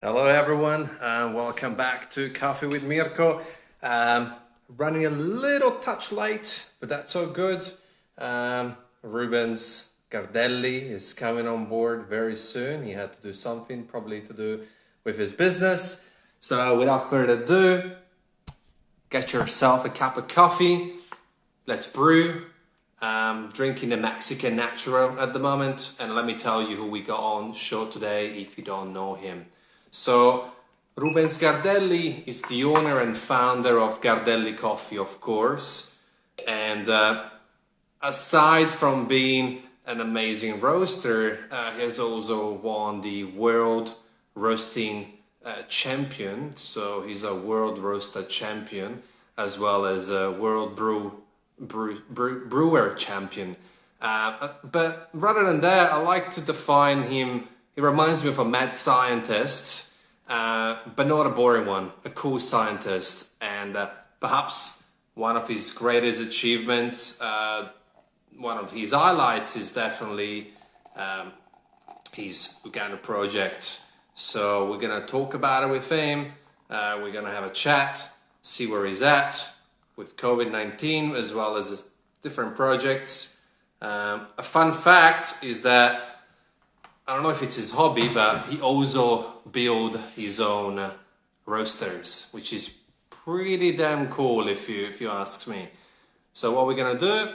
Hello everyone, and welcome back to Coffee with Mirko. Running a little touch late, but that's all good. Rubens Gardelli is coming on board very soon. He had to do something, probably to do with his business. So without further ado, get yourself a cup of coffee. Let's brew. Drinking a Mexican natural at the moment, and let me tell you who we got on show today if you don't know him. So Rubens Gardelli is the owner and founder of Gardelli Coffee, of course. And aside from being an amazing roaster, he has also won the World Roasting Champion. So he's a World Roaster Champion as well as a World Brewer Champion. But rather than that, I like to define him. He reminds me of a mad scientist, but not a boring one, a cool scientist. And perhaps one of his greatest achievements, one of his highlights is definitely his Uganda project. So we're going to talk about it with him. We're going to have a chat, see where he's at with COVID-19 as well as his different projects. A fun fact is that I don't know if it's his hobby, but he also built his own roasters, which is pretty damn cool if you ask me. So what we're gonna do,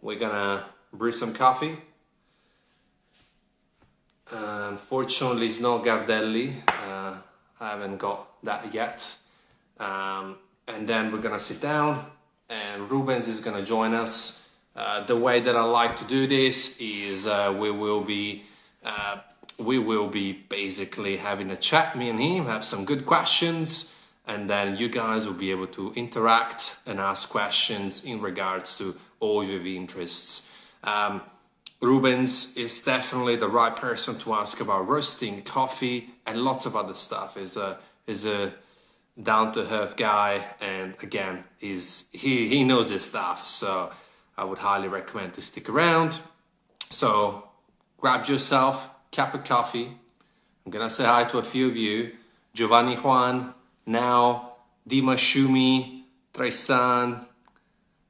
we're gonna brew some coffee. Unfortunately, it's not Gardelli. I haven't got that yet. And then we're gonna sit down, and Rubens is gonna join us. The way that I like to do this is we will be basically having a chat, me and him, have some good questions, and then you guys will be able to interact and ask questions in regards to all your interests. Rubens is definitely the right person to ask about roasting, coffee, and lots of other stuff. Is a down-to-earth guy, and again, he knows his stuff, so I would highly recommend to stick around. So grab yourself a cup of coffee. I'm gonna say hi to a few of you. Giovanni Juan, now Dima Shumi, Tresan,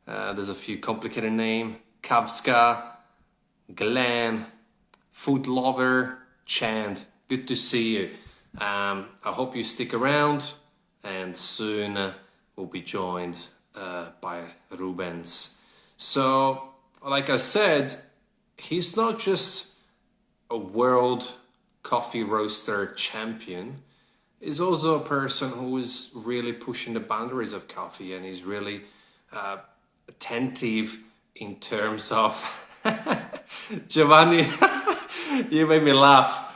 there's a few complicated names, Kavska, Glenn, Food Lover, Chand, good to see you. I hope you stick around, and soon we'll be joined by Rubens. So, like I said, he's not just a world coffee roaster champion. He's also a person who is really pushing the boundaries of coffee, and he's really attentive in terms of Giovanni. You made me laugh.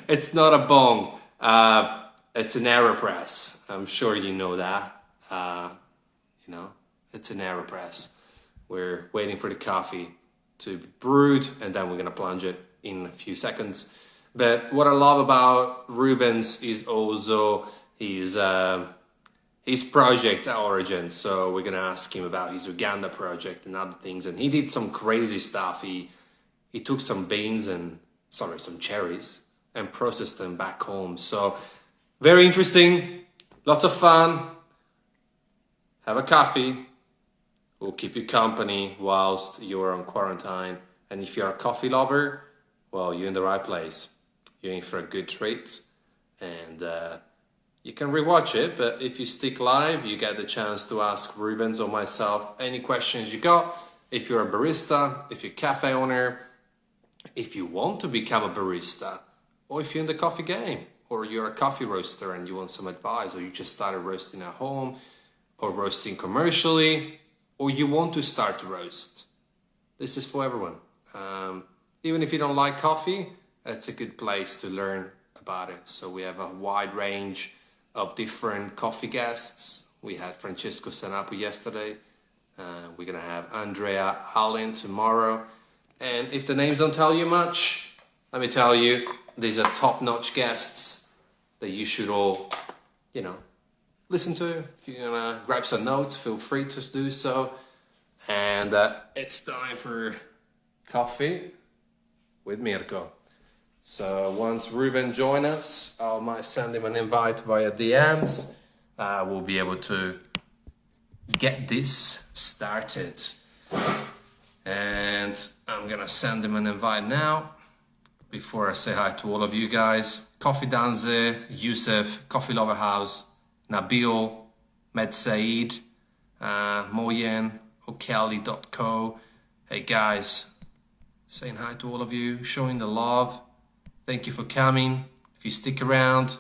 It's not a bong. It's an AeroPress. I'm sure you know that. It's an AeroPress. We're waiting for the coffee to be brewed, and then we're gonna plunge it in a few seconds. But what I love about Rubens is also his project origin. So we're gonna ask him about his Uganda project and other things. And he did some crazy stuff. He took some some cherries, and processed them back home. So very interesting, lots of fun. Have a coffee. We'll keep you company whilst you're on quarantine. And if you're a coffee lover, well, you're in the right place. You're in for a good treat. And you can rewatch it, but if you stick live, you get the chance to ask Rubens or myself any questions you got. If you're a barista, if you're a cafe owner, if you want to become a barista, or if you're in the coffee game, or you're a coffee roaster and you want some advice, or you just started roasting at home, or roasting commercially, or you want to start to roast. This is for everyone. Even if you don't like coffee, it's a good place to learn about it. So we have a wide range of different coffee guests. We had Francesco Sanapu yesterday. We're gonna have Andrea Allen tomorrow. And if the names don't tell you much, let me tell you, these are top-notch guests that you should all, listen to. If you're gonna grab some notes, feel free to do so. And it's time for coffee with Mirko. So once Ruben joins us, I might send him an invite via DMs. We'll be able to get this started. And I'm gonna send him an invite now. Before I say hi to all of you guys, Coffee Danze, Youssef, Coffee Lover House, Nabil, Med Said, Moyen, O'Kelly.co. Hey guys, saying hi to all of you, showing the love. Thank you for coming. If you stick around,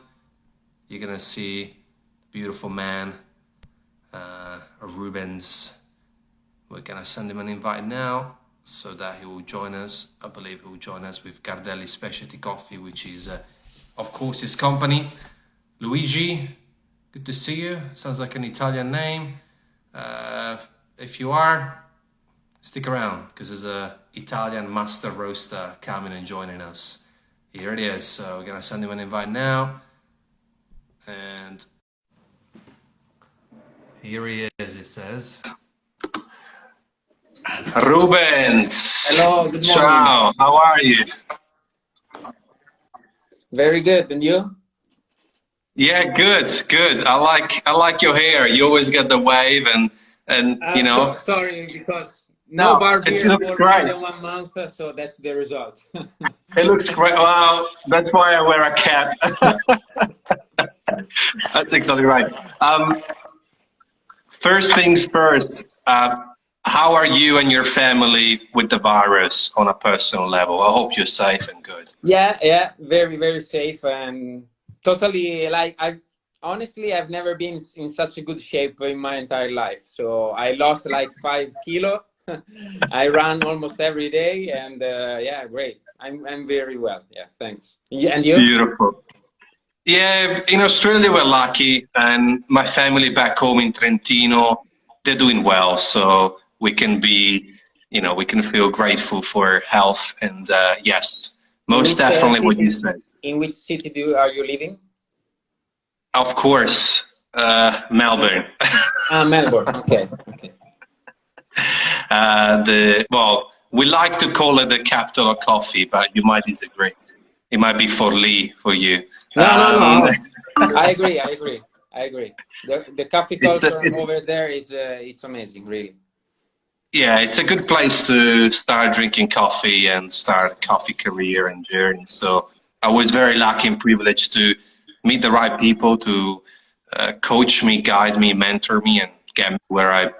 you're gonna see beautiful man, Rubens. We're gonna send him an invite now so that he will join us. I believe he will join us with Gardelli Specialty Coffee, which is, of course, his company. Luigi, good to see you. Sounds like an Italian name. If you are, stick around because there's a Italian master roaster coming and joining us. Here it is. So we're gonna send him an invite now. And here he is, it says. Rubens! Hello, good morning. Ciao, how are you? Very good, and you? Yeah, good. I like your hair. You always get the wave and you know. Sorry, because No, barbeer it looks for great. more than 1 month, so that's the result. It looks great. Well, that's why I wear a cap. That's exactly right. First things first. How are you and your family with the virus on a personal level? I hope you're safe and good. Yeah, very, very safe and totally like I've never been in such a good shape in my entire life. So I lost like 5 kilo. I run almost every day, and yeah, great. I'm very well. Yeah, thanks. Yeah, and you? Beautiful. Yeah, in Australia we're lucky, and my family back home in Trentino, they're doing well. So we can be, we can feel grateful for health. And yes, most definitely what you said. In which city are you living? Of course, Melbourne. Melbourne. Okay. Well, we like to call it the capital of coffee, but you might disagree. It might be Forlì for you. No. I agree. The coffee culture over there is it's amazing, really. Yeah, it's a good place to start drinking coffee and start a coffee career and journey. So I was very lucky and privileged to meet the right people to coach me, guide me, mentor me, and get me where I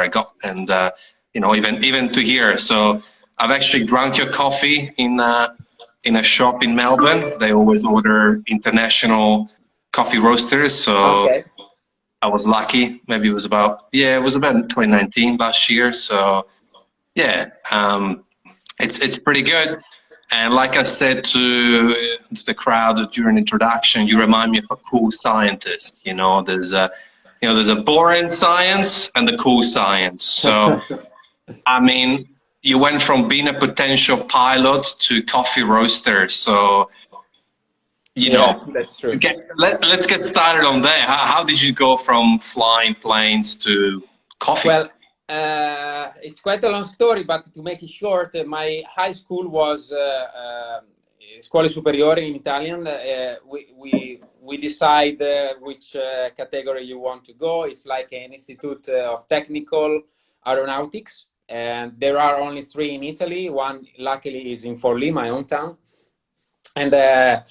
got. And even to here. So I've actually drunk your coffee in a shop in Melbourne. They always order international coffee roasters. So. Okay. I was lucky. Maybe it was about 2019 last year. So yeah, it's pretty good. And like I said to the crowd during introduction, you remind me of a cool scientist. There's a boring science and the cool science. So I mean, you went from being a potential pilot to coffee roaster. So that's true. Let's get started on that. How did you go from flying planes to coffee? Well, it's quite a long story, but to make it short, my high school was Scuole Superiori in Italian. We decide which category you want to go. It's like an Institute of Technical Aeronautics, and there are only 3 in Italy. One, luckily, is in Forlì, my hometown. And that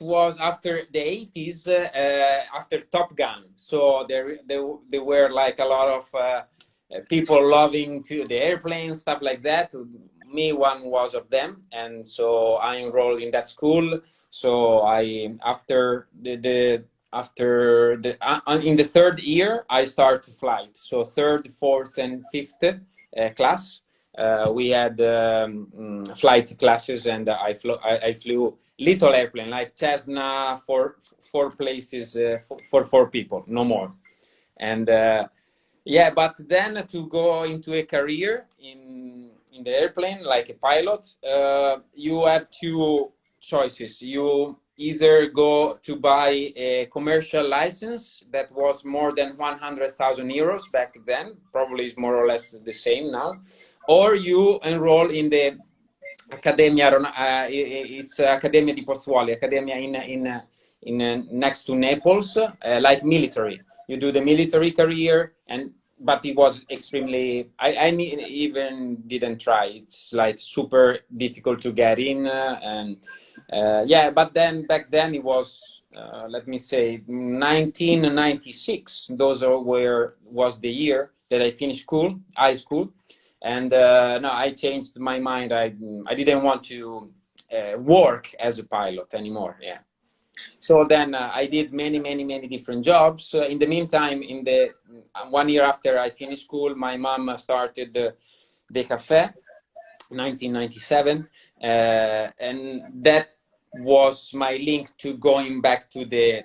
was after the 80s, after Top Gun. So there were like a lot of people loving the airplanes, stuff like that. Me, one was of them, and so I enrolled in that school. So in the 3rd year, I started flight. So 3rd, 4th, and 5th class. We had flight classes, and I flew little airplane like Cessna for 4 places for 4 people, no more. And but then to go into a career in the airplane like a pilot, you have 2 choices. You either go to buy a commercial license that was more than 100,000 euros back then, probably is more or less the same now, or you enroll in the Accademia, it's Accademia di Pozzuoli, Accademia in next to Naples, like military. You do the military career, but it was extremely. I even didn't try. It's like super difficult to get in, and yeah. But then back then it was, let me say, 1996. Those are where was the year that I finished high school. And no, I changed my mind. I didn't want to work as a pilot anymore. Yeah. So then I did many different jobs. In the meantime, in the 1 year after I finished school, my mom started the cafe, 1997, and that was my link to going back to the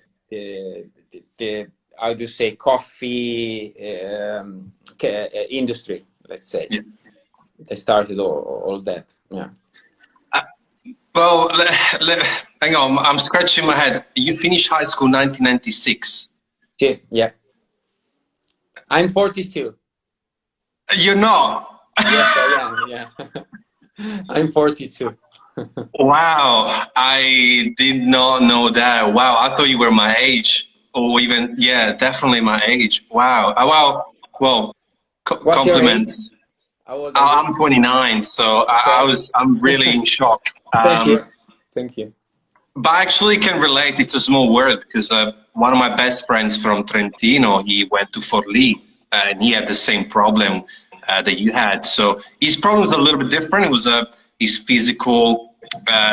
how do you say, coffee industry, let's say. Yeah. I started all that. Yeah. Well, hang on. I'm scratching my head. You finished high school 1996. Yeah. I'm 42. You're not. Yes, I am. Yeah. I'm 42. Wow, I did not know that. Wow, I thought you were my age, or even, yeah, definitely my age. Wow. Wow. Well, What's your age? compliments. How old are you? I'm 29, so I'm really in shock. Thank you. Thank you. But I actually can relate. It's a small word because one of my best friends from Trentino, he went to Forlì and he had the same problem that you had. So his problem was a little bit different. It was his physical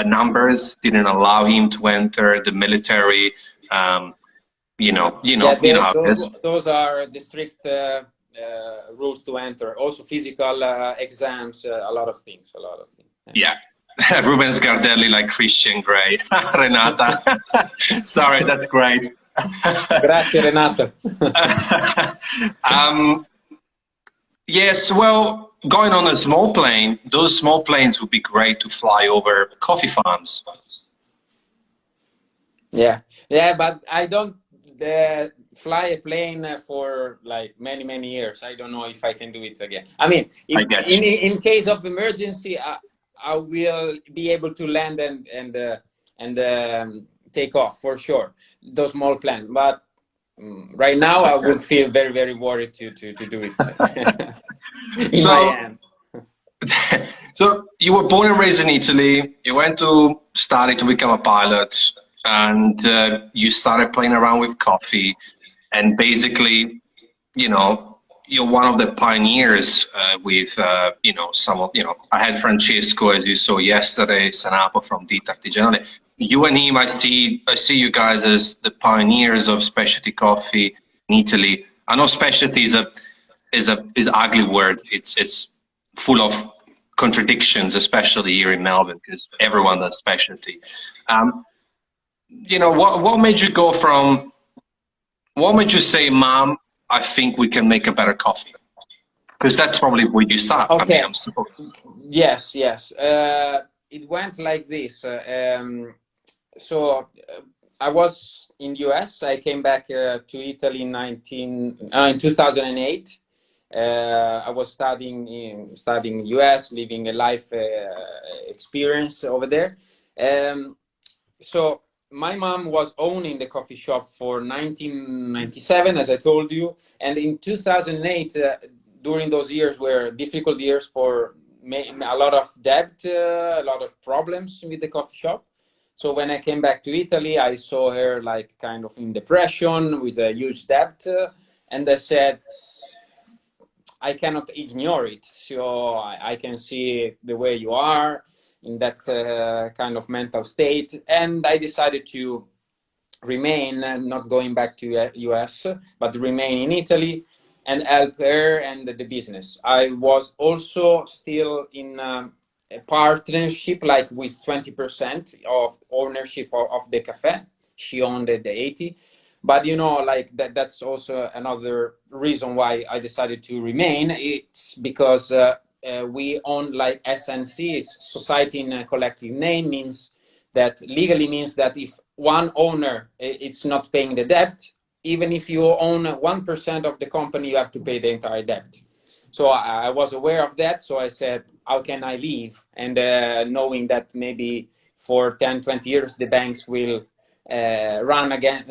numbers didn't allow him to enter the military. You know how it is. Those are the strict rules to enter. Also physical exams, a lot of things. Yeah. Rubens Gardelli like Christian Grey. Renata. Sorry, that's great. Grazie, Renato. Yes, well, going on a small plane, those small planes would be great to fly over coffee farms. Yeah, but I don't fly a plane for like many years. I don't know if I can do it again. I mean, in case of emergency, I will be able to land and take off for sure. Those small planes, but right now I would feel very worried to do it. In my hand. So you were born and raised in Italy. You went to study to become a pilot, and you started playing around with coffee. And basically, you're one of the pioneers with, I had Francesco, as you saw yesterday, Sanapo from Ditta Artigianale. You and him, I see you guys as the pioneers of specialty coffee in Italy. I know specialty is an ugly word. It's full of contradictions, especially here in Melbourne, because everyone does specialty. What made you go from? What made you say, Mom, I think we can make a better coffee? Because that's probably where you start. Okay. I mean, Yes. It went like this. So I was in US. I came back to Italy in 2008. I was studying US, living a life experience over there. So my mom was owning the coffee shop for 1997, as I told you, and in 2008, during those years were difficult years for a lot of debt, a lot of problems with the coffee shop. So when I came back to Italy, I saw her like kind of in depression with a huge debt, and I said, I cannot ignore it. So I can see the way you are in that kind of mental state. And I decided to remain, not going back to US, but remain in Italy and help her and the business. I was also still in a partnership, like with 20% of ownership of the cafe. She owned the 80. But like that's also another reason why I decided to remain. It's because we own like SNC, Society in a Collective Name, legally means that if one owner it's not paying the debt, even if you own 1% of the company, you have to pay the entire debt. So I was aware of that. So I said, how can I leave? And knowing that maybe for 10, 20 years, the banks will run again,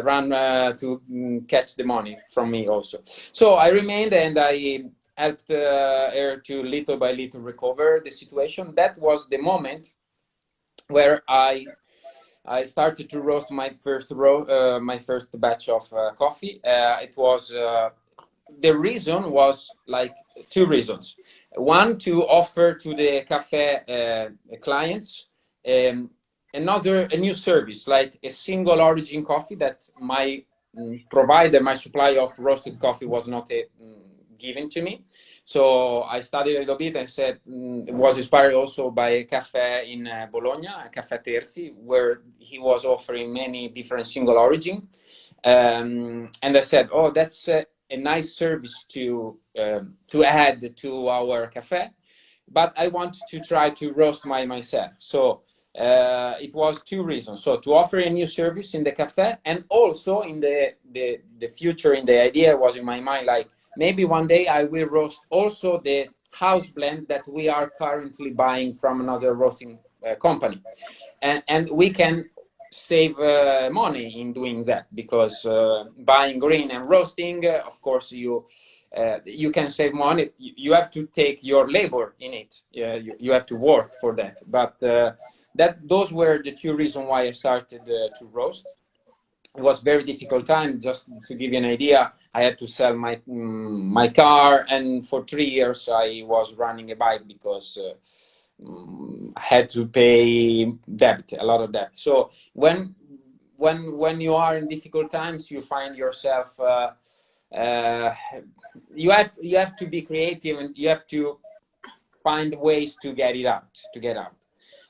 run to catch the money from me also. So I remained and I helped her to little by little recover the situation. That was the moment where I started to roast my first batch of coffee. It was the reason was like two reasons. One, to offer to the cafe clients a new service, like a single origin coffee that my provider, my supply of roasted coffee was not given to me. So I studied a little bit and said, it was inspired also by a cafe in Bologna, a Caffè Terzi, where he was offering many different single origin. And I said, oh, that's a nice service to add to our cafe, but I want to try to roast myself. So it was two reasons. So to offer a new service in the cafe, and also in the future, in the idea was in my mind, like maybe one day I will roast also the house blend that we are currently buying from another roasting company. And we can save money in doing that, because buying green and roasting, of course, you can save money. You have to take your labor in it. You have to work for that. But those were the two reasons why I started to roast. It was very difficult time. Just to give you an idea, I had to sell my car, and for 3 years I was running a bike because I had to pay debt, a lot of debt. So when you are in difficult times, you find yourself you have to be creative, and you have to find ways to get out.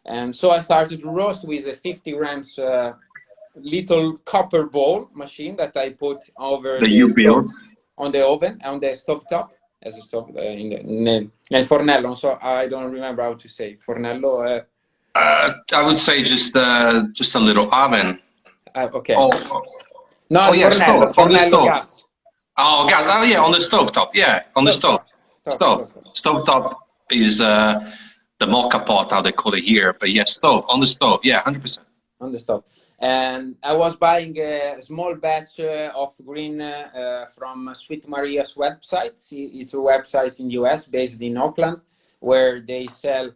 And so I started to roast with a 50 grams little copper bowl machine that I put over you built on the oven, on the stove top, as a stove nel fornello. So I don't remember how to say fornello. I would say just a little oven. Okay. Oh, No, yeah, fornello, stove, on the fornello stove. gas. Oh, gas. Oh, yeah, on the stove top. Yeah, on the stove. Stove top is the mocha pot, how they call it here. But yeah, stove, on the stove. Yeah, 100%. On the stove. And I was buying a small batch of green from Sweet Maria's website. It's a website in the US based in Oakland, where they sell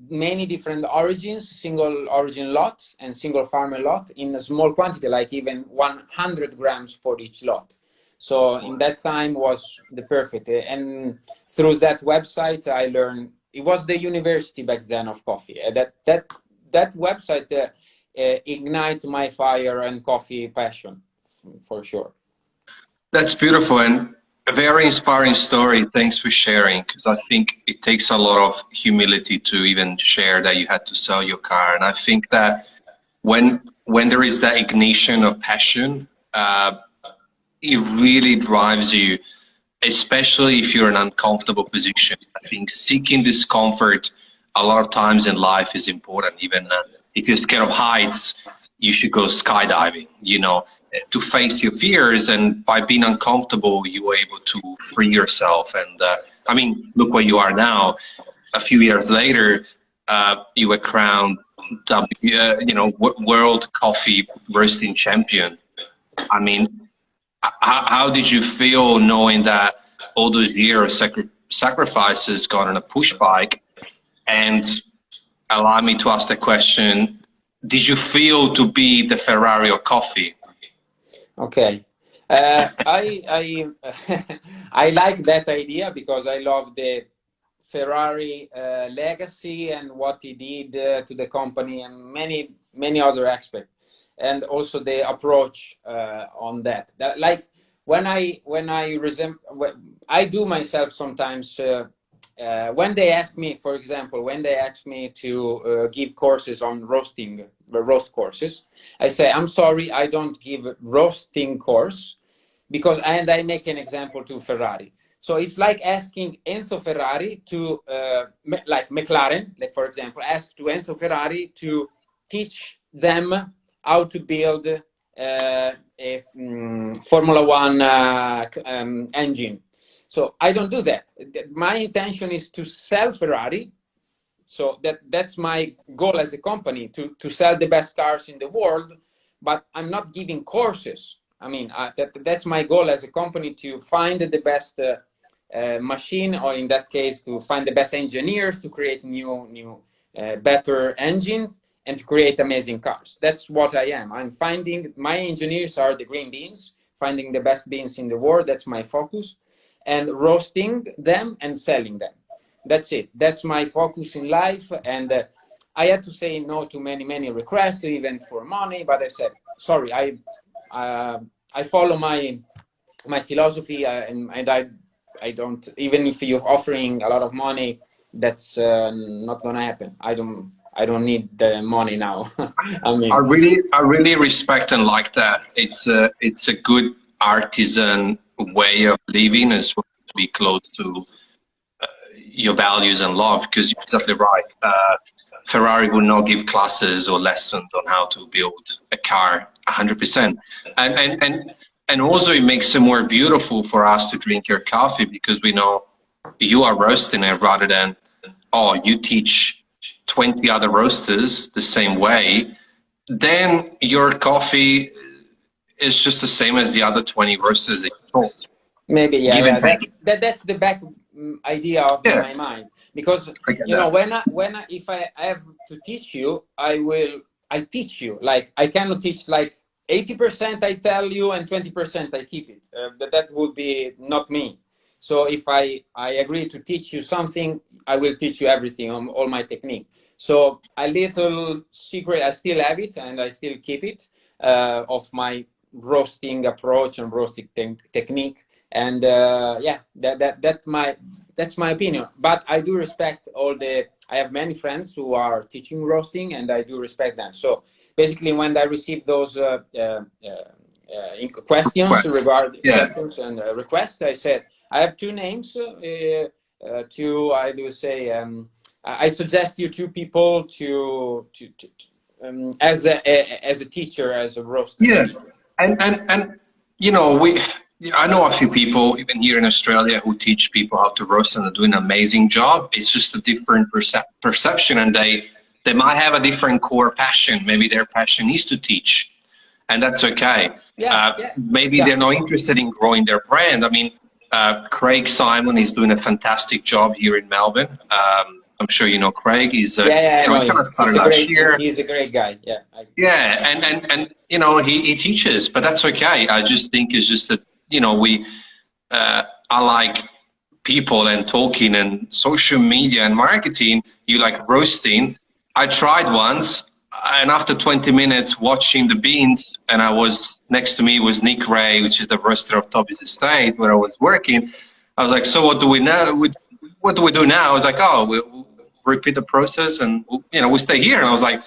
many different origins, single origin lot and single farmer lot in a small quantity, like even 100 grams for each lot. So in that time was the perfect. And through that website, I learned, it was the university back then of coffee. That website ignite my fire and coffee passion, for sure. That's beautiful and a very inspiring story. Thanks for sharing, because I think it takes a lot of humility to even share that you had to sell your car. And I think that when there is that ignition of passion, it really drives you, especially if you're in an uncomfortable position. I think seeking discomfort a lot of times in life is important. Even if you're scared of heights, you should go skydiving, to face your fears. And by being uncomfortable, you were able to free yourself. And I mean, look where you are now. A few years later, you were crowned, world coffee roasting champion. I mean, how did you feel knowing that all those years sacrifices got on a push bike? And allow me to ask the question, did you feel to be the Ferrari of coffee? Okay. I I like that idea because I love the Ferrari legacy and what he did to the company and many other aspects, and also the approach on that. Like when I do myself sometimes. When they ask me, for example, to give courses on roasting, roast courses, I say, I'm sorry, I don't give roasting course, because, and I make an example to Ferrari. So it's like asking Enzo Ferrari to, like McLaren, like for example, ask to Enzo Ferrari to teach them how to build a Formula One engine. So I don't do that. My intention is to sell Ferrari. So that's my goal as a company, to sell the best cars in the world, but I'm not giving courses. I mean, that's my goal as a company, to find the best machine, or in that case, to find the best engineers to create new better engines and to create amazing cars. That's what I am. I'm finding, my engineers are the green beans, finding the best beans in the world. That's my focus, and roasting them and selling them. That's it. That's my focus in life. And I had to say no to many requests, even for money. But I said, sorry, I follow my philosophy, and I don't, even if you're offering a lot of money, that's not gonna happen. I don't need the money now. I mean, I really respect and like that. It's a good artisan way of living as well, to be close to your values and love, because you're exactly right. Ferrari would not give classes or lessons on how to build a car 100%. And also it makes it more beautiful for us to drink your coffee, because we know you are roasting it, rather than, oh, you teach 20 other roasters the same way. Then your coffee is just the same as the other 20 roasters that you taught. Maybe, yeah. That's the back idea of in my mind, because you know, if I have to teach you, I teach you. Like, I cannot teach like 80% I tell you and 20% I keep it. That would be not me. So if I agree to teach you something, I will teach you everything, on all my technique. So a little secret, I still have it and I still keep it, of my roasting approach and roasting technique. And yeah, that's my opinion. But I do respect I have many friends who are teaching roasting, and I do respect them. So basically, when I receive those questions regarding questions and requests, I said, I have two names. I do say, I suggest you two people as a teacher, as a roaster. Yeah, and you know, I know a few people even here in Australia who teach people how to roast, and they're doing an amazing job. It's just a different perception, and they might have a different core passion. Maybe their passion is to teach, and that's okay. Maybe they're not interested in growing their brand. I mean, Craig Simon is doing a fantastic job here in Melbourne. I'm sure you know Craig. He's he kind of started last year. He's a great guy. And you know, he teaches, but that's okay. I just think it's just that, you know, I like people and talking and social media and marketing. You like roasting. I tried once, and after 20 minutes watching the beans, and next to me was Nick Ray, which is the roaster of Toby's estate where I was working. I was like, so what do we do now? I was like, oh, we'll repeat the process, and you know, we stay here. And I was like,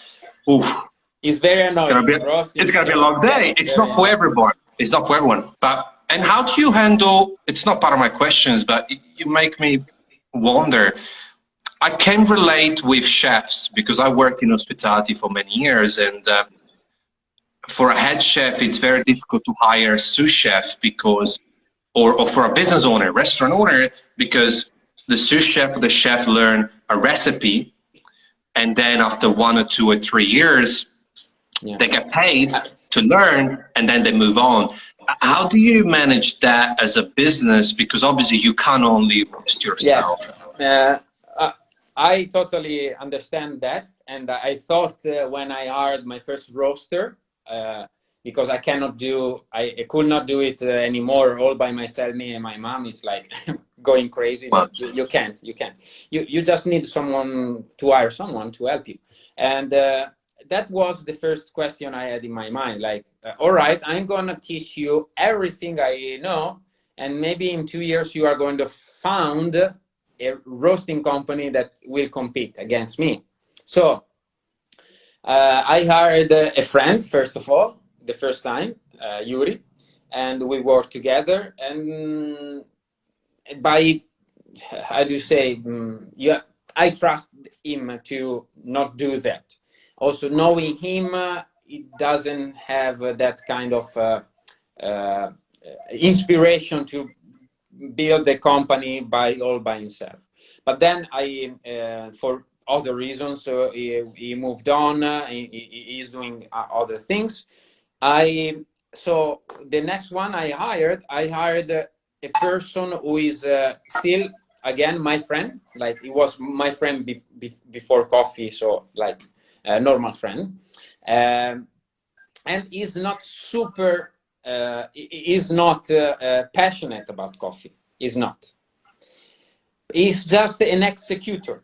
oof. It's very annoying. It's gonna be a long day. It's not for everyone. It's not for everyone. And how do you handle? It's not part of my questions, but you make me wonder. I can relate with chefs because I worked in hospitality for many years, and for a head chef, it's very difficult to hire a sous chef or for a business owner, restaurant owner, because the sous chef or the chef learn a recipe, and then after 1 or 2 or 3 years, they get paid to learn, and then they move on. How do you manage that as a business? Because obviously you can't only roast yourself. I totally understand that. And I thought when I hired my first roaster, because I could not do it anymore all by myself. Me and my mom is like going crazy. You can't. You just need someone to hire someone to help you. And that was the first question I had in my mind. Like, all right, I'm going to teach you everything I know. And maybe in 2 years, you are going to found a roasting company that will compete against me. So I hired a friend, first of all, the first time, Yuri, and we worked together. And I trust him to not do that. Also, knowing him, it doesn't have that kind of inspiration to build the company all by himself. But then for other reasons, he moved on. He's doing other things. So the next one I hired a person who is still, again, my friend. Like, he was my friend before coffee, so like a normal friend. And he's not super, he's not passionate about coffee. He's not. He's just an executor.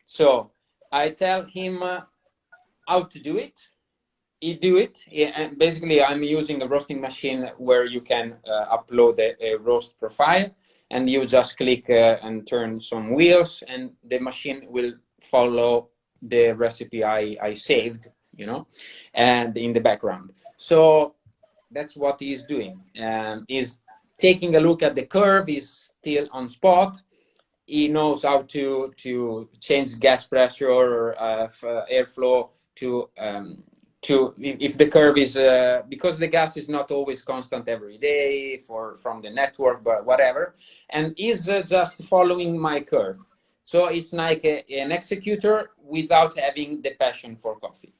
So I tell him how to do it. He do it. And basically, I'm using a roasting machine where you can upload a roast profile, and you just click and turn some wheels, and the machine will follow the recipe I saved, you know, and in the background. So that's what he's doing. He's taking a look at the curve. He's still on spot. He knows how to change gas pressure or airflow to if the curve is because the gas is not always constant every day from the network, but whatever, and he's just following my curve. So it's like an executor without having the passion for coffee.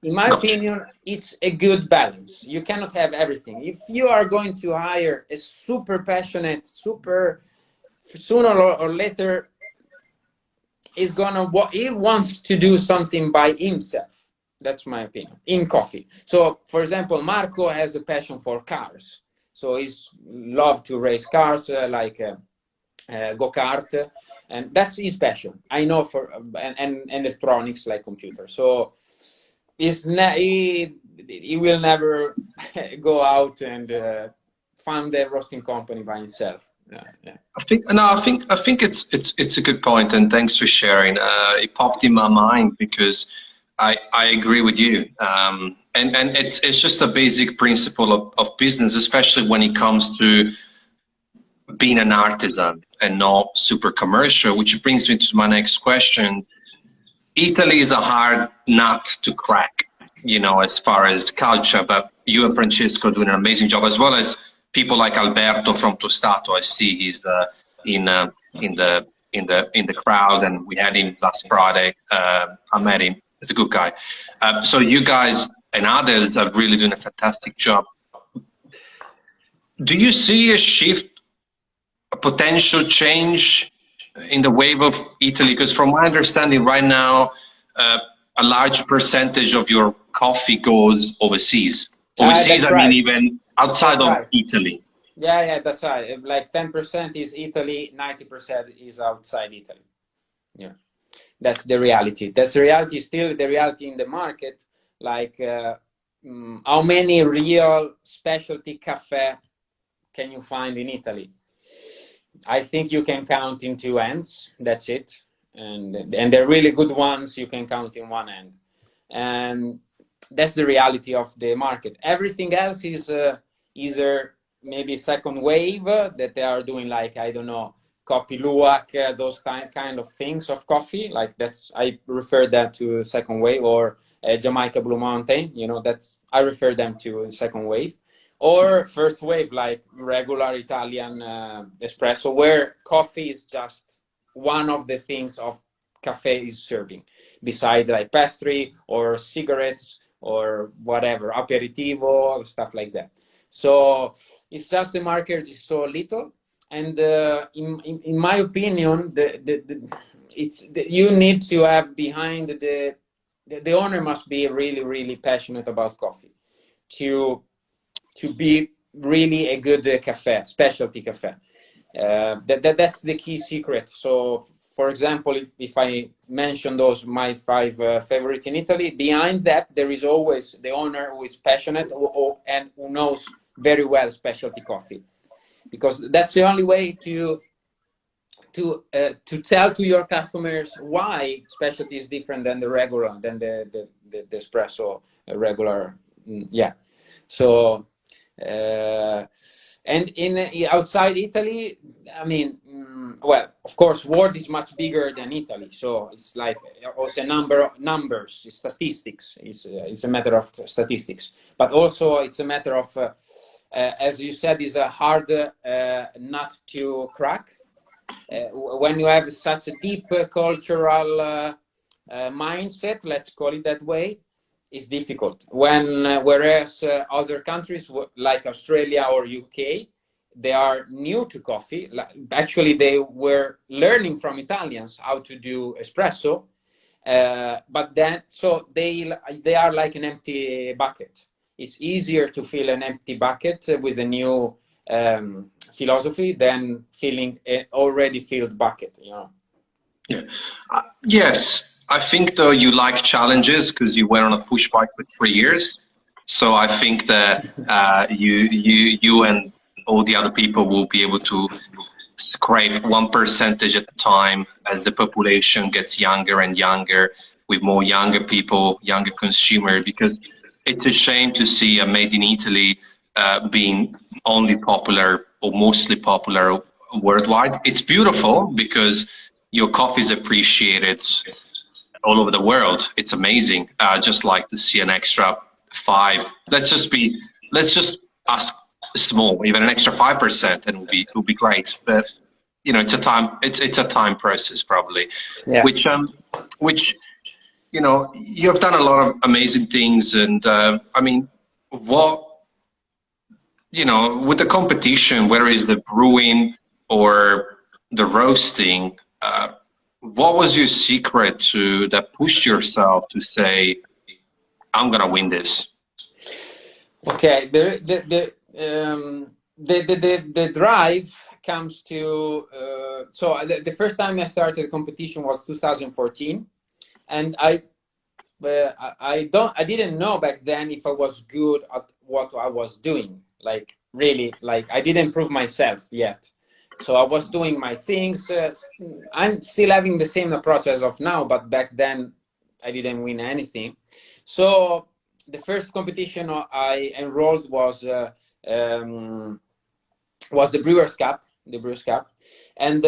In my opinion, it's a good balance. You cannot have everything. If you are going to hire a super passionate, sooner or later, he wants to do something by himself. That's my opinion in coffee. So, for example, Marco has a passion for cars. So he's love to race cars, like go-kart, and that's his passion. I know and electronics, like computers. So he will never go out and found a roasting company by himself. Yeah. I think it's a good point, and thanks for sharing. It popped in my mind because I agree with you, and it's just a basic principle of business, especially when it comes to being an artisan and not super commercial. Which brings me to my next question. Italy is a hard nut to crack, you know, as far as culture, but you and Francesco do an amazing job, as well as people like Alberto from Tostato. I see he's in the crowd, and we had him last Friday. I met him. He's a good guy. So you guys and others are really doing a fantastic job. Do you see a shift, a potential change in the wave of Italy? Because from my understanding right now, a large percentage of your coffee goes overseas. Overseas, I mean, even outside of Italy. Yeah, that's right. Like 10% is Italy, 90% is outside Italy. Yeah, that's the reality. That's the reality, still the reality in the market. Like how many real specialty cafe can you find in Italy? I think you can count in two hands. That's it. And the really good ones you can count in one hand. And that's the reality of the market. Everything else is either maybe second wave that they are doing, like, I don't know, Kopi Luwak, those kind of things of coffee. Like I refer that to second wave, or Jamaica Blue Mountain. You know, I refer them to second wave. Or first wave, like regular Italian espresso, where coffee is just one of the things of cafe is serving, besides like pastry or cigarettes or whatever, aperitivo, stuff like that. So it's just the market is so little, and in my opinion, you need to have behind the owner must be really, really passionate about coffee to be really a good cafe, specialty cafe. That's the key secret. So, for example, if I mention my 5 favorite in Italy, behind that there is always the owner who is passionate and who knows very well specialty coffee, because that's the only way to tell to your customers why specialty is different than the regular, than the espresso regular. Yeah. So. And outside Italy, I mean, well, of course, world is much bigger than Italy, so it's like also numbers, statistics. It's a matter of statistics, but also it's a matter of as you said, is a hard nut to crack. When you have such a deep cultural mindset, let's call it that way, it's difficult. Whereas other countries like Australia or UK, they are new to coffee. Actually, they were learning from Italians how to do espresso, but then so they are like an empty bucket. It's easier to fill an empty bucket with a new philosophy than filling an already filled bucket. You know. Yeah. Yes, I think though you like challenges because you went on a push bike for 3 years. So I think that you and all the other people will be able to scrape 1% at a time as the population gets younger and younger, with more younger people, younger consumer, because it's a shame to see a made in Italy being only popular or mostly popular worldwide. It's beautiful because your coffee is appreciated all over the world. It's amazing. Just like to see an extra 5. Let's just ask small, even an extra 5%, and it will be great. But you know, it's a time process probably, yeah. which you know, you have done a lot of amazing things, and I mean, what, you know, with the competition, whether it's the brewing or the roasting, what was your secret that pushed yourself to say, I'm gonna win this? Okay, the drive comes to so the first time I started the competition was 2014, and I didn't know back then if I was good at what I was doing. Like really, like I didn't prove myself yet. So I was doing my things. I'm still having the same approach as of now, but back then I didn't win anything. So the first competition I enrolled was the Brewers Cup, and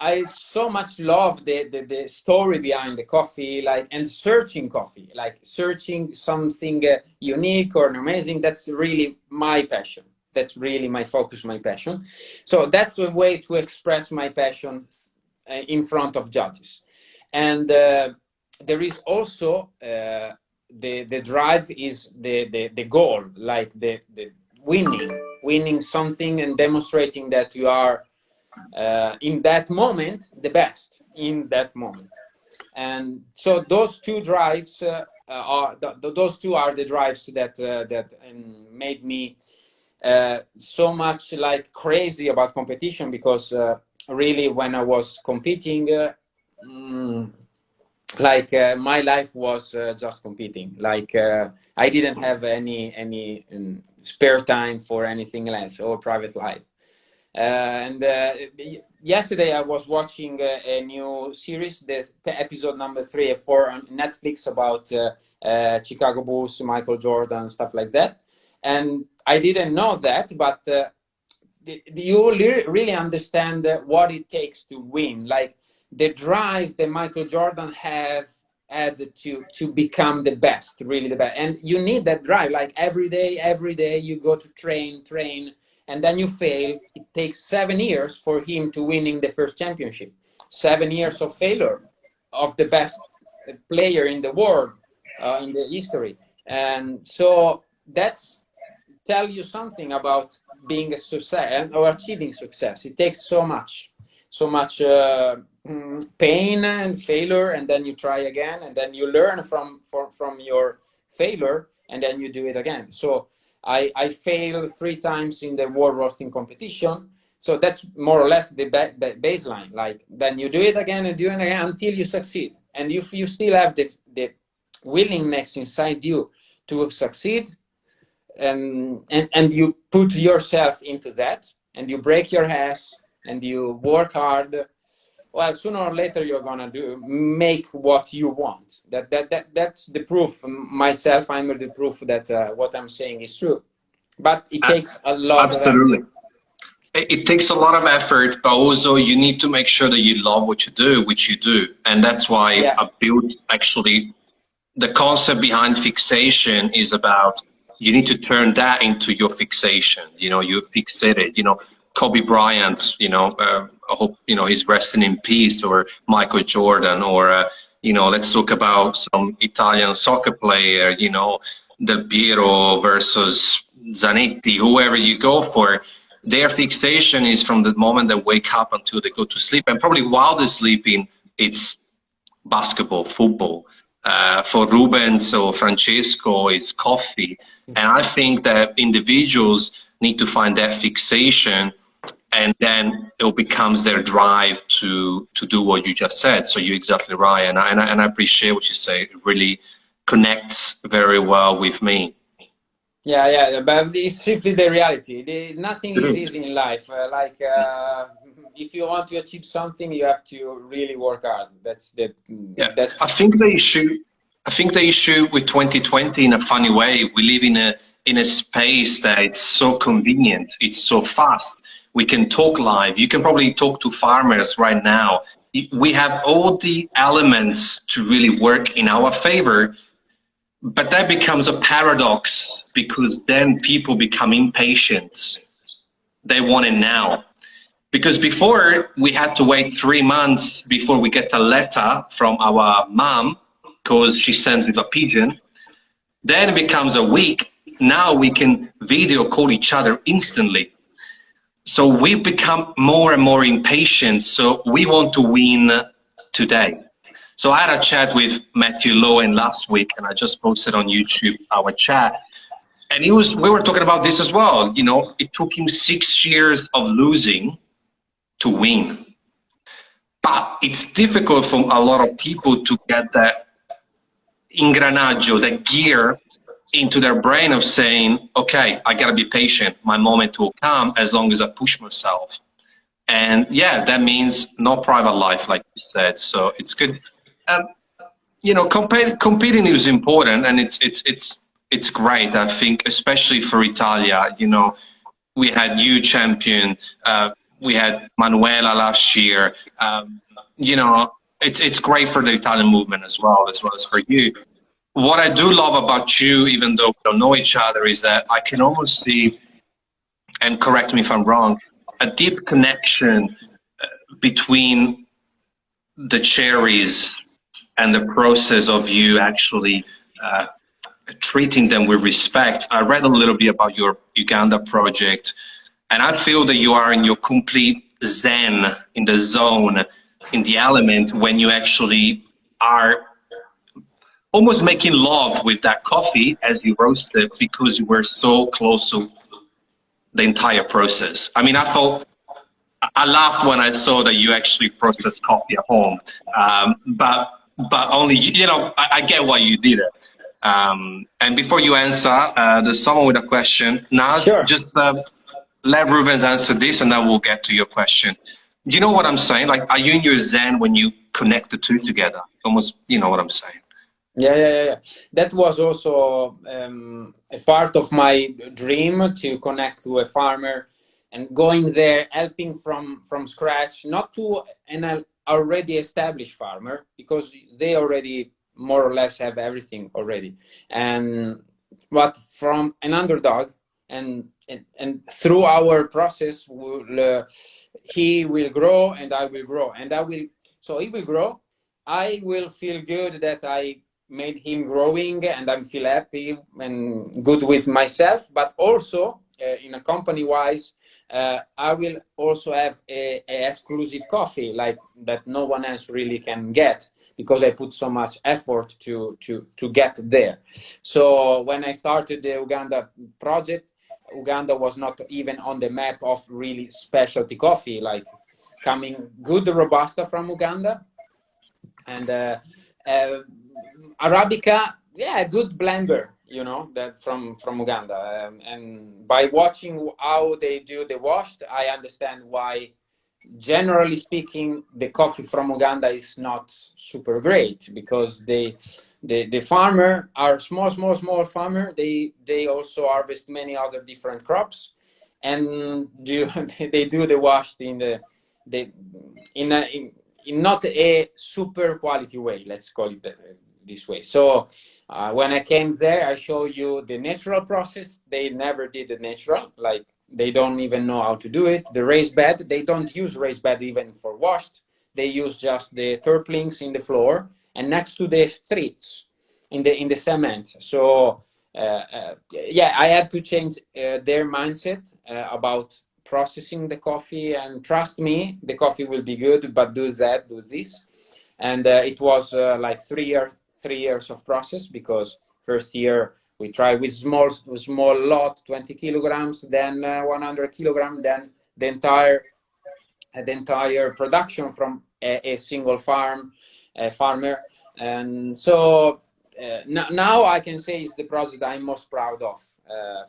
I so much love the story behind the coffee, like, and searching coffee, like searching something unique or amazing. That's really my passion. That's really my focus, my passion. So that's a way to express my passion in front of judges. And there is also the drive is the goal, like the winning something and demonstrating that you are in that moment the best in that moment. And so those two drives those two are the drives that made me so much like crazy about competition, because really when I was competing, my life was just competing. Like I didn't have any spare time for anything else or private life. And yesterday I was watching a new series, the episode number 3 or 4 on Netflix about Chicago Bulls, Michael Jordan, stuff like that. And I didn't know that, but you really understand what it takes to win. Like the drive that Michael Jordan had to become the best, really the best. And you need that drive, like every day you go to train, and then you fail. It takes 7 years for him to winning the first championship. 7 years of failure of the best player in the world, in the history. And so that's tell you something about being a success or achieving success. It takes so much pain and failure, and then you try again, and then you learn from your failure, and then you do it again. So I failed 3 times in the world roasting competition. So that's more or less the baseline. Like then you do it again and do it again until you succeed. And if you still have the willingness inside you to succeed, and you put yourself into that, and you break your ass and you work hard, well, sooner or later you're gonna make what you want. That's the proof. Myself, I'm the proof that what I'm saying is true. But it takes a lot. Absolutely. Of effort. It takes a lot of effort, but also you need to make sure that you love what you do, which you do, and that's why I built actually the concept behind Fixation is about you need to turn that into your fixation. You know, you fixate it. You know, Kobe Bryant, you know, I hope, you know, he's resting in peace, or Michael Jordan, or, you know, let's talk about some Italian soccer player, you know, Del Piero versus Zanetti, whoever you go for, their fixation is from the moment they wake up until they go to sleep. And probably while they're sleeping, it's basketball, football. For Rubens or Francesco, it's coffee. And I think that individuals need to find that fixation, and then it becomes their drive to do what you just said. So you're exactly right. And I appreciate what you say. It really connects very well with me. Yeah, but it's simply the reality. Nothing is easy in life. If you want to achieve something, you have to really work hard. That's I think the issue with 2020, in a funny way, we live in a space that it's so convenient. It's so fast. We can talk live. You can probably talk to farmers right now. We have all the elements to really work in our favor. But that becomes a paradox, because then people become impatient. They want it now. Because before, we had to wait 3 months before we get a letter from our mom, because she sends with a pigeon. Then it becomes a week. Now we can video call each other instantly. So we become more and more impatient. So we want to win today. So I had a chat with Matthew Lowen last week, and I just posted on YouTube our chat. And we were talking about this as well. You know, it took him 6 years of losing to win. But it's difficult for a lot of people to get that ingranaggio, that gear into their brain of saying, okay, I gotta be patient. My moment will come as long as I push myself. And yeah, that means no private life, like you said. So it's good. You know, competing is important, and it's great. I think, especially for Italia. You know, we had you champion. We had Manuela last year. You know, it's great for the Italian movement as well as for you. What I do love about you, even though we don't know each other, is that I can almost see, and correct me if I'm wrong, a deep connection between the cherries and the process of you actually treating them with respect. I read a little bit about your Uganda project, and I feel that you are in your complete zen, in the zone, in the element, when you actually are almost making love with that coffee as you roast it, because you were so close to the entire process. I mean, I laughed when I saw that you actually process coffee at home, but only, you know, I get why you did it. And before you answer, there's someone with a question. Naz, sure. Just let Rubens answer this, and then we'll get to your question. Do you know what I'm saying? Like, are you in your zen when you connect the two together? Almost, you know what I'm saying? Yeah. That was also a part of my dream, to connect to a farmer and going there, helping from scratch, not to an already established farmer, because they already more or less have everything already, but from an underdog, and through our process, he will grow and I will grow, so he will grow. I will feel good that I made him growing, and I feel happy and good with myself, but also in a company wise, I will also have a exclusive coffee like that no one else really can get, because I put so much effort to get there. So when I started the Uganda project, Uganda was not even on the map of really specialty coffee, like coming good Robusta from Uganda, and Arabica, yeah, good blender, you know, that from Uganda. And by watching how they do the washed, I understand why, generally speaking, the coffee from Uganda is not super great, because the farmer are small farmer. They also harvest many other different crops, and they do the washed in not a super quality way, let's call it that. this way. So when I came there, I show you the natural process. They never did the natural, like they don't even know how to do it. The raised bed, they don't use raised bed even for washed. They use just the turplings in the floor and next to the streets in the cement. So yeah, I had to change their mindset about processing the coffee, and trust me, the coffee will be good, but do that, do this. And it was like 3 years of process, because first year we tried with small lot, 20 kilograms, then 100 kilograms, then the entire production from a single farmer. And so now I can say it's the project I'm most proud of,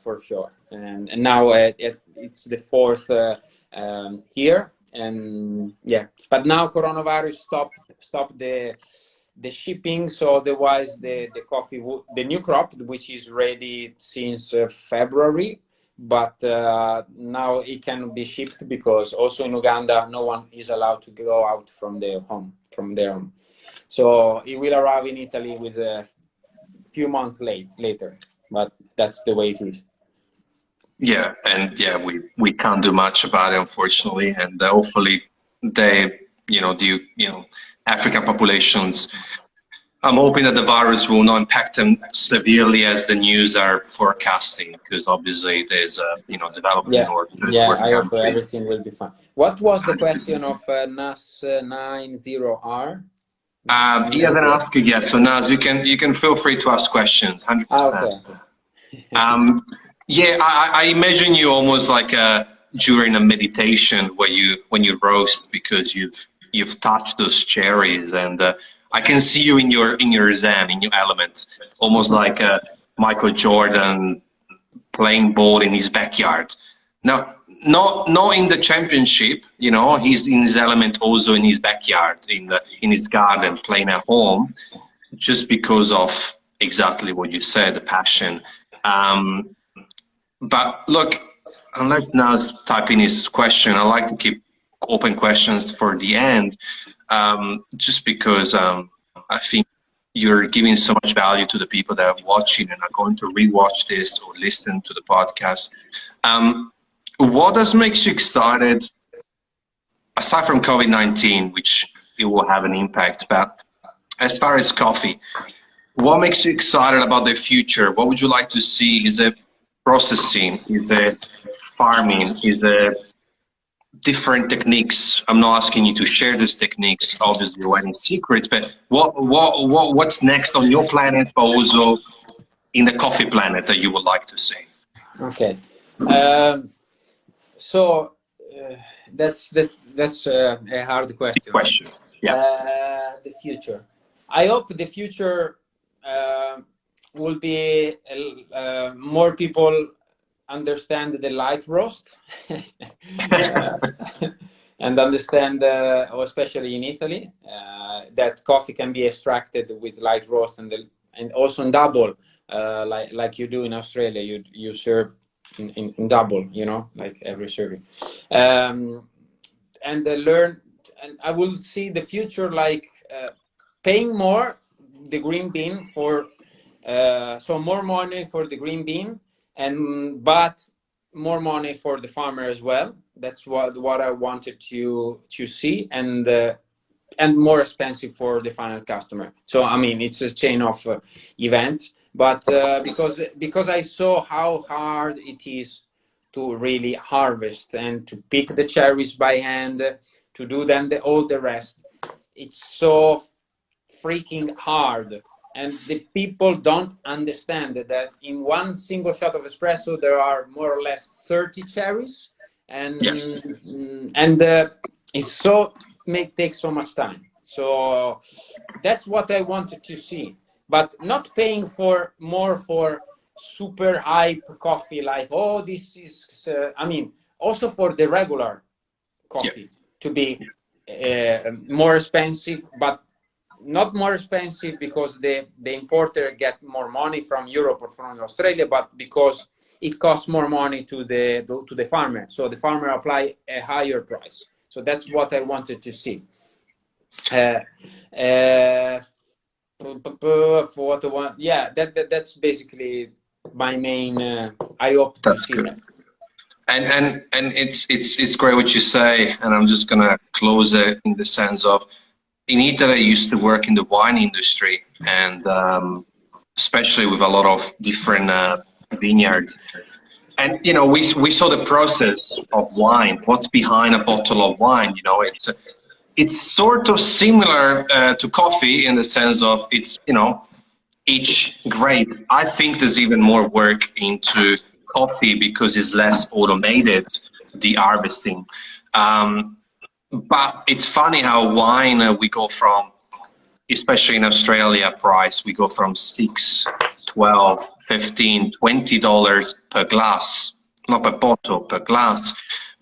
for sure. And now it's the fourth year, and yeah. But now coronavirus stopped the shipping, so otherwise the coffee, the new crop, which is ready since February, but now it can be shipped, because also in Uganda no one is allowed to go out from their home. So it will arrive in Italy with a few months later, but that's the way it is. Yeah, and yeah, we can't do much about it, unfortunately, and hopefully the African populations, I'm hoping that the virus will not impact them severely as the news are forecasting, because obviously there's development in order to I hope countries. everything will be fine. What was the 100%. question of NAS90R? He hasn't asked it yet, so Naz, you can feel free to ask questions, 100%. Okay. Yeah, I imagine you almost like during a meditation when you roast, because you've touched those cherries, and I can see you in your zen, in your element, almost like Michael Jordan playing ball in his backyard. Now, not in the championship, he's in his element also in his backyard, in his garden, playing at home, just because of exactly what you said, the passion. But look, unless Naz type in his question, I like to keep open questions for the end, just because I think you're giving so much value to the people that are watching and are going to rewatch this or listen to the podcast. What makes you excited, aside from COVID-19, which it will have an impact, but as far as coffee, what makes you excited about the future? What would you like to see? Is it processing? Is it farming? Is it different techniques? I'm not asking you to share those techniques, obviously, or any secrets, but what's next on your planet, but also in the coffee planet that you would like to see? Okay. So that's a hard question. Yeah. The future. I hope the future will be more people understand the light roast and understand, especially in Italy, that coffee can be extracted with light roast and also in double, like you do in Australia. You serve in double, like every serving, and learn. And I will see the future like paying more the green bean for so more money for the green bean, but more money for the farmer as well. That's what I wanted to see, and more expensive for the final customer. So I mean, it's a chain of events, but because I saw how hard it is to really harvest and to pick the cherries by hand, to do then all the rest, it's so freaking hard. And the people don't understand that in one single shot of espresso there are more or less 30 cherries, and it's so takes so much time. So that's what I wanted to see, but not paying for more for super hype coffee, like, oh, this is I mean, also for the regular coffee to be more expensive, but not more expensive because the importer get more money from Europe or from Australia, but because it costs more money to the farmer. So the farmer apply a higher price. So that's what I wanted to see. For what I want, yeah, that's basically my main. I hope to That's see good. that. And it's great what you say, and I'm just gonna close it in the sense of, in Italy, I used to work in the wine industry, and especially with a lot of different vineyards. And you know, we saw the process of wine. What's behind a bottle of wine? You know, it's sort of similar to coffee in the sense of, it's, you know, each grape. I think there's even more work into coffee because it's less automated, the harvesting. But it's funny how wine, we go from, especially in Australia, price, we go from 6, 12, 15, $20 per glass, not per bottle, per glass,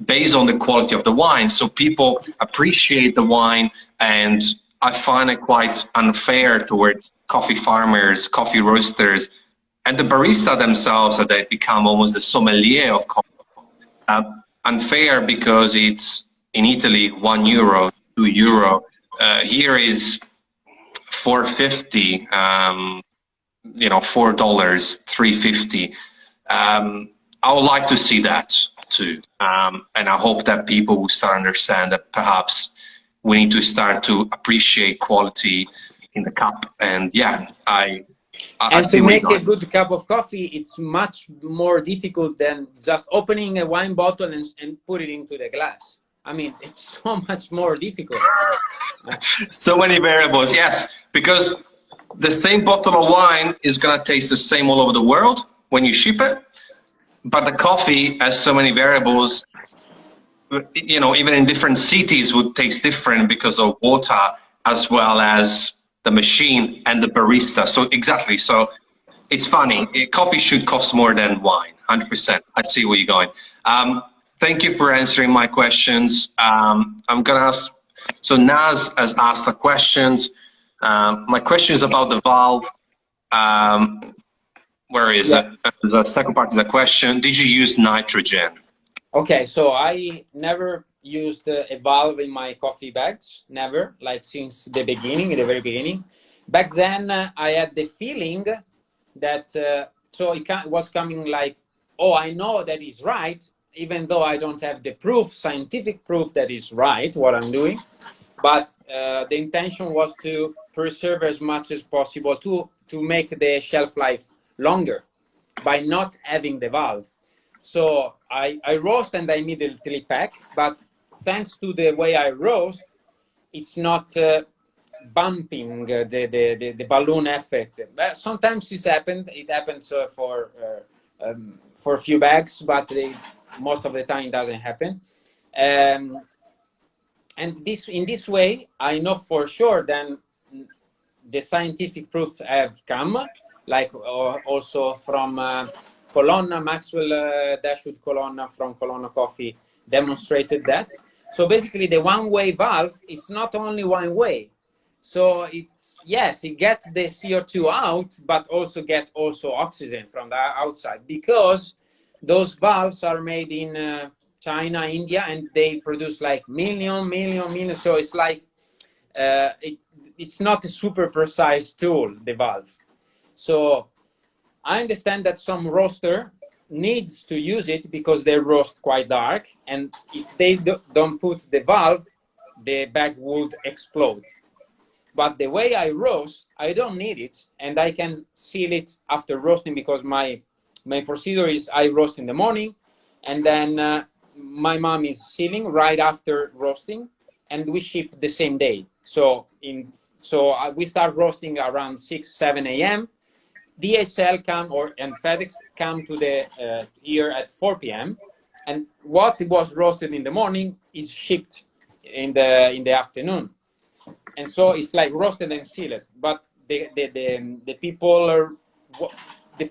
based on the quality of the wine. So people appreciate the wine, and I find it quite unfair towards coffee farmers, coffee roasters, and the barista themselves, that they become almost the sommelier of coffee. Unfair because it's in Italy €1, €2. Here is 4.50, you know, $4, 3.50. I would like to see that too, and I hope that people will start to understand that perhaps we need to start to appreciate quality in the cup. And yeah, I And see to where you're make a going. good cup of coffee, it's much more difficult than just opening a wine bottle and put it into the glass. I mean, it's so much more difficult. So many variables, yes, because the same bottle of wine is going to taste the same all over the world when you ship it, but the coffee has so many variables. You know, even in different cities would taste different because of water, as well as the machine and the barista. So exactly, so it's funny. Coffee should cost more than wine, 100%. I see where you're going. Thank you for answering my questions. I'm gonna ask, so Naz has asked the questions. My question is about the valve. Where is it? The second part of the question, did you use nitrogen? Okay, so I never used a valve in my coffee bags, never, like since the beginning, the very beginning. Back then, I had the feeling that, so it was coming like, oh, I know that is right, even though I don't have the proof, scientific proof that is right, what I'm doing. But the intention was to preserve as much as possible to make the shelf life longer by not having the valve. So I roast and I immediately pack, but thanks to the way I roast, it's not bumping the balloon effect. But sometimes it happens for a few bags, but most of the time it doesn't happen. And in this way, I know for sure then the scientific proofs have come, like also from Colonna, Maxwell Dashwood Colonna from Colonna Coffee demonstrated that. So basically the one-way valve is not only one way. So it's, yes, it gets the CO2 out, but also oxygen from the outside, because those valves are made in China, India, and they produce like million. So it's like, it's not a super precise tool, the valve. So I understand that some roaster needs to use it because they roast quite dark, and if they don't put the valve, the bag would explode. But the way I roast, I don't need it, and I can seal it after roasting, because my procedure is I roast in the morning, and then my mom is sealing right after roasting, and we ship the same day. So we start roasting around 6-7 a.m. DHL and FedEx come to the here at 4 p.m. and what was roasted in the morning is shipped in the afternoon, and so it's like roasted and sealed. But the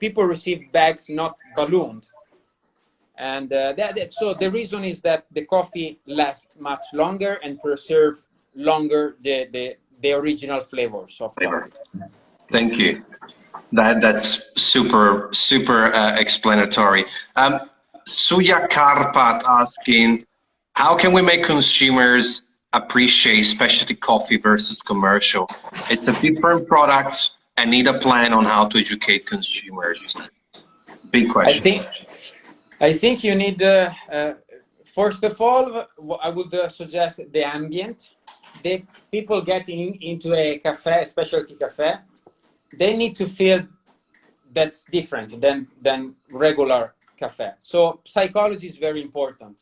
people receive bags not ballooned, and so the reason is that the coffee lasts much longer and preserve longer the original flavors of coffee. Thank you. That's super explanatory. Suya Karpat asking, how can we make consumers appreciate specialty coffee versus commercial? It's a different product and need a plan on how to educate consumers. Big question. I think you need, first of all, I would suggest the ambient. The people getting into a cafe, a specialty cafe, they need to feel that's different than regular cafe. So psychology is very important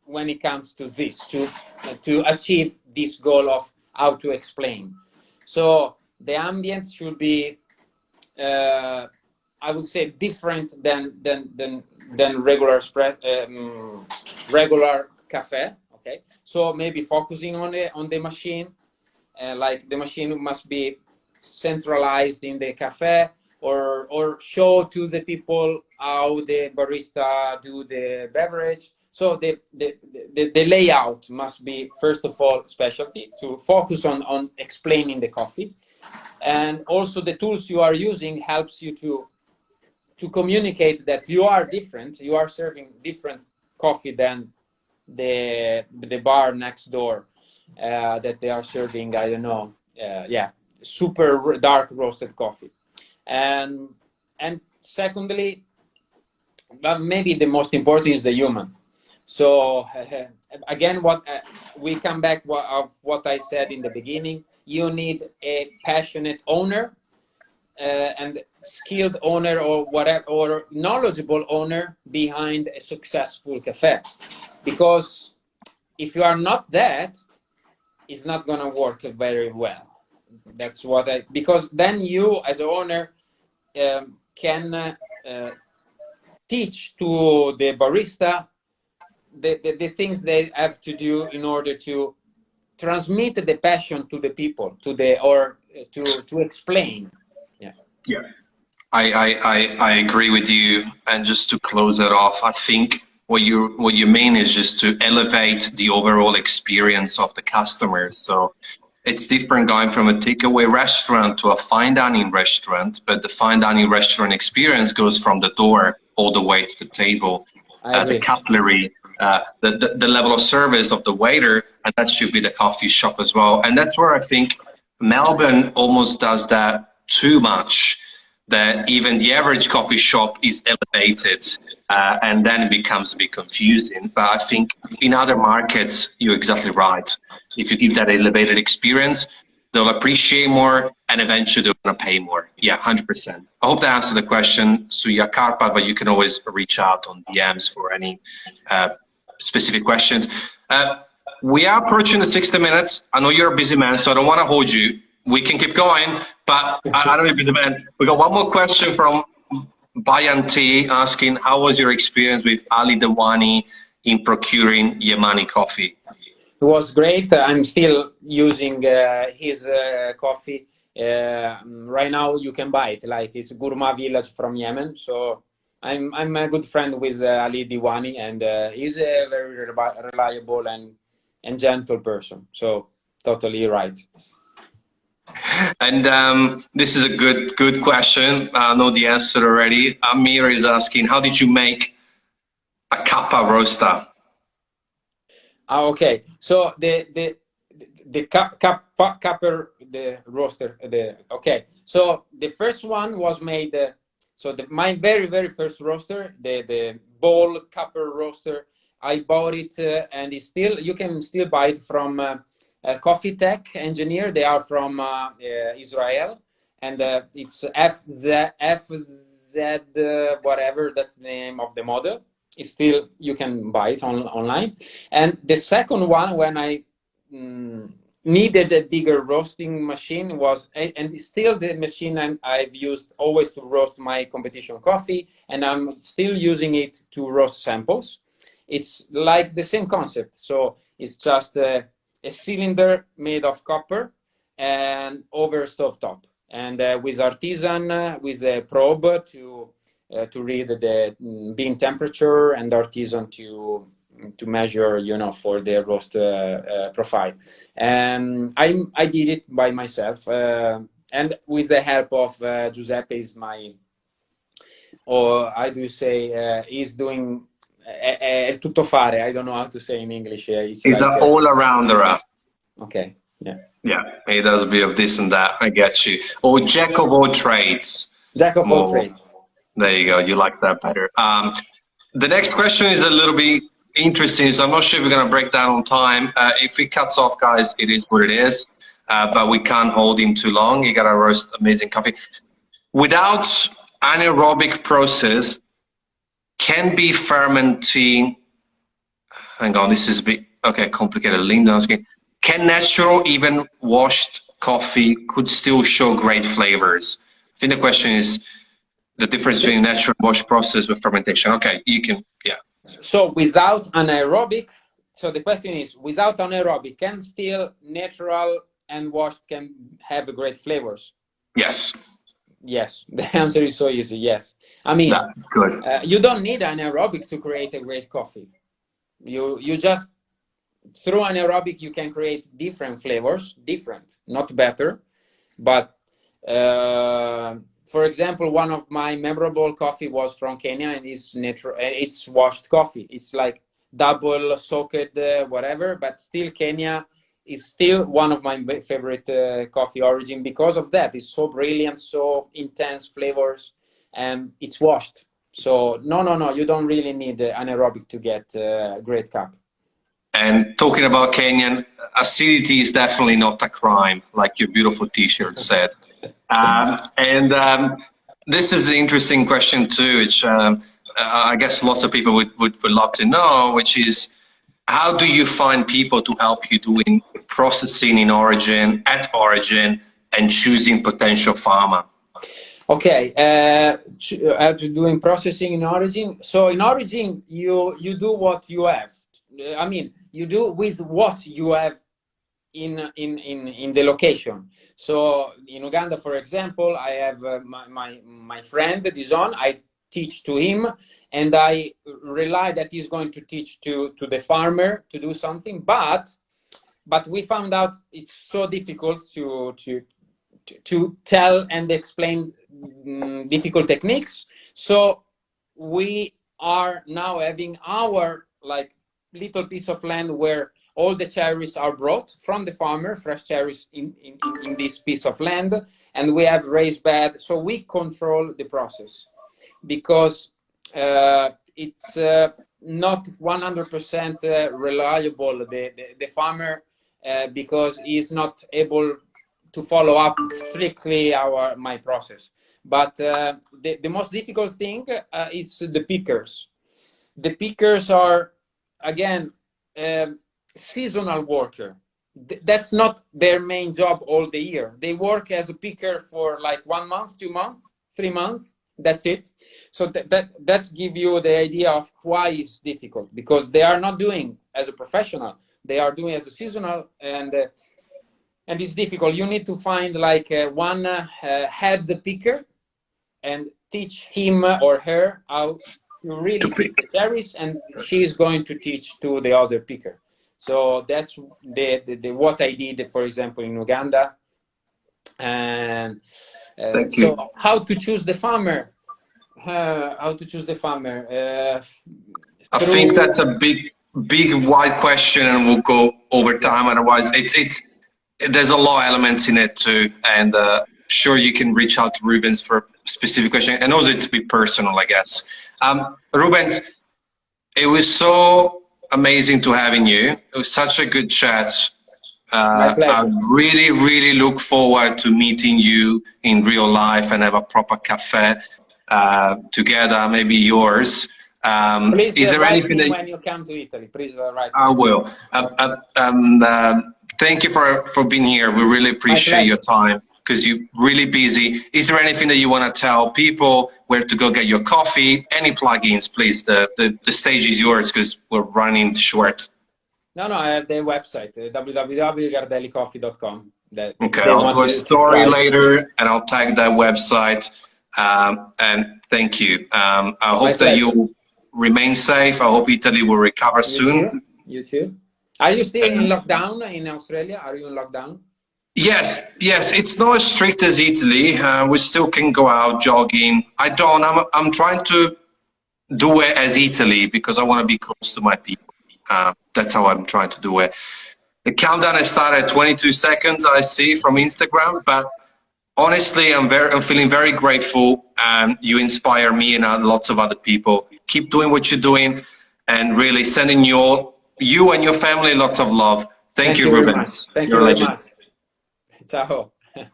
when it comes to this, to achieve this goal of how to explain. So the ambience should be, I would say, different than regular regular cafe. Okay, so maybe focusing on the machine, like the machine must be centralized in the cafe, or show to the people how the barista do the beverage. So the layout must be, first of all, specialty, to focus on explaining the coffee. And also the tools you are using helps you to communicate that you are different, you are serving different coffee than the bar next door, that they are serving, I don't know, super dark roasted coffee. And secondly, but maybe the most important is the human. So again, what we come back of what I said in the beginning. You need a passionate owner, and skilled owner, or whatever, or knowledgeable owner behind a successful cafe. Because if you are not that, it's not going to work very well. That's what because then you as an owner can teach to the barista the things they have to do in order to transmit the passion to the people, to explain. Yeah, I agree with you. And just to close it off, I think what you mean is just to elevate the overall experience of the customers. So it's different going from a takeaway restaurant to a fine dining restaurant, but the fine dining restaurant experience goes from the door all the way to the table. The cutlery, the level of service of the waiter, and that should be the coffee shop as well. And that's where I think Melbourne almost does that too much, that even the average coffee shop is elevated, and then it becomes a bit confusing. But I think in other markets, you're exactly right. If you give that elevated experience, they'll appreciate more, and eventually they're going to pay more. Yeah, 100%. I hope that answered the question, Suya Karpa, but you can always reach out on DMs for any specific questions. We are approaching the 60 minutes. I know you're a busy man, so I don't want to hold you. We can keep going, but I don't know if you're a busy man. We got one more question from Bayanti asking, how was your experience with Ali Dewani in procuring Yemeni coffee? It was great. I'm still using his coffee. Right now you can buy it, like it's Gourmet Village from Yemen. So I'm a good friend with Ali Diwani, and he's a very reliable and gentle person. So totally right. And this is a good question. I know the answer already. Amir is asking, how did you make a Kappa roaster? Okay, so the Kappa the roaster, okay. So the first one was made. My very first roaster, the bowl Kappa roaster, I bought it, and it's still, you can still buy it from Coffee Tech Engineer. They are from Israel, and it's FZ whatever, that's the name of the model. It's still, you can buy it online. And the second one, when I needed a bigger roasting machine, was, and it's still the machine I've used always to roast my competition coffee, and I'm still using it to roast samples. It's like the same concept. So it's just a cylinder made of copper and over stovetop, and with artisan, with the probe to read the bean temperature, and artisan to measure, for the roast profile. And I did it by myself, and with the help of Giuseppe, is my, or I do say, he's doing è tutto fare. I don't know how to say in English. It's He's like, an all-arounder. okay, yeah. Yeah, he does a bit of this and that. I get you. Or jack of all trades. Jack of all trades. There you go. You like that better. The next question is a little bit interesting. So I'm not sure if we're going to break down on time. If it cuts off, guys, it is what it is. But we can't hold him too long. You got to roast amazing coffee. Without anaerobic process, can be fermenting. Hang on, this is a bit complicated. Linda asking, can natural, even washed coffee could still show great flavors? I think the question is the difference between natural wash process with fermentation. Okay, you can, yeah. So without anaerobic, so the question is, without anaerobic, can still natural and washed can have great flavors? Yes. Yes, the answer is so easy, yes. I mean, good. You don't need anaerobic to create a great coffee. You just, through anaerobic, you can create different flavors, not better. But, for example, one of my memorable coffee was from Kenya, and it's natural, it's washed coffee. It's like double soaked, whatever, but still Kenya is still one of my favorite coffee origin because of that. It's so brilliant, so intense flavors, and it's washed. So no, you don't really need anaerobic to get a great cup. And talking about Kenyan, acidity is definitely not a crime, like your beautiful T-shirt said. This is an interesting question too, which I guess lots of people would love to know, which is, how do you find people to help you doing processing in origin, at origin, and choosing potential farmer? Okay, help you doing processing in origin. So in origin, you do what you have. I mean, you do with what you have in the location. So in Uganda, for example, I have my friend Dizon. I teach to him, and I rely that he's going to teach to the farmer to do something. But we found out it's so difficult to tell and explain difficult techniques. So we are now having our like little piece of land where all the cherries are brought from the farmer, fresh cherries in this piece of land, and we have raised bed. So we control the process, because it's not 100% reliable, the farmer, because he's not able to follow up strictly my process. But the most difficult thing is the pickers. The pickers are, again, seasonal worker. That's not their main job all the year. They work as a picker for like 1 month, 2 months, 3 months. That's it. So that's give you the idea of why it's difficult, because they are not doing as a professional. They are doing as a seasonal, and it's difficult. You need to find like one head picker and teach him or her how to really pick the cherries, and she's going to teach to the other picker. So that's the what I did, for example, in Uganda. And so how to choose the farmer? I think that's a big wide question, and we'll go over time. Otherwise, there's a lot of elements in it too. And sure, you can reach out to Rubens for a specific question, and also it's a bit personal, I guess. Rubens, it was so amazing to having you. It was such a good chat. I really, really look forward to meeting you in real life and have a proper cafe together, maybe yours. Please, is there anything that when you come to Italy, please write. I will. Thank you for being here. We really appreciate your time, because you're really busy. Is there anything that you want to tell people, where to go get your coffee? Any plugins, please? The stage is yours, because we're running short. No, I have the website, www.gardellicoffee.com. Okay, I'll do a story later, and I'll tag that website. And thank you. I hope that you'll remain safe. I hope Italy will recover soon. You too. Are you still in lockdown in Australia? Are you in lockdown? Yes. It's not as strict as Italy. We still can go out jogging. I'm trying to do it as Italy because I want to be close to my people. That's how I'm trying to do it. The countdown has started at 22 seconds, I see from Instagram, but honestly, I'm feeling very grateful, and you inspire me and lots of other people. Keep doing what you're doing, and really sending you and your family lots of love. Thank you, Rubens. Thank You're you a very legend. much. Ciao.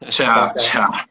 Ciao, ciao.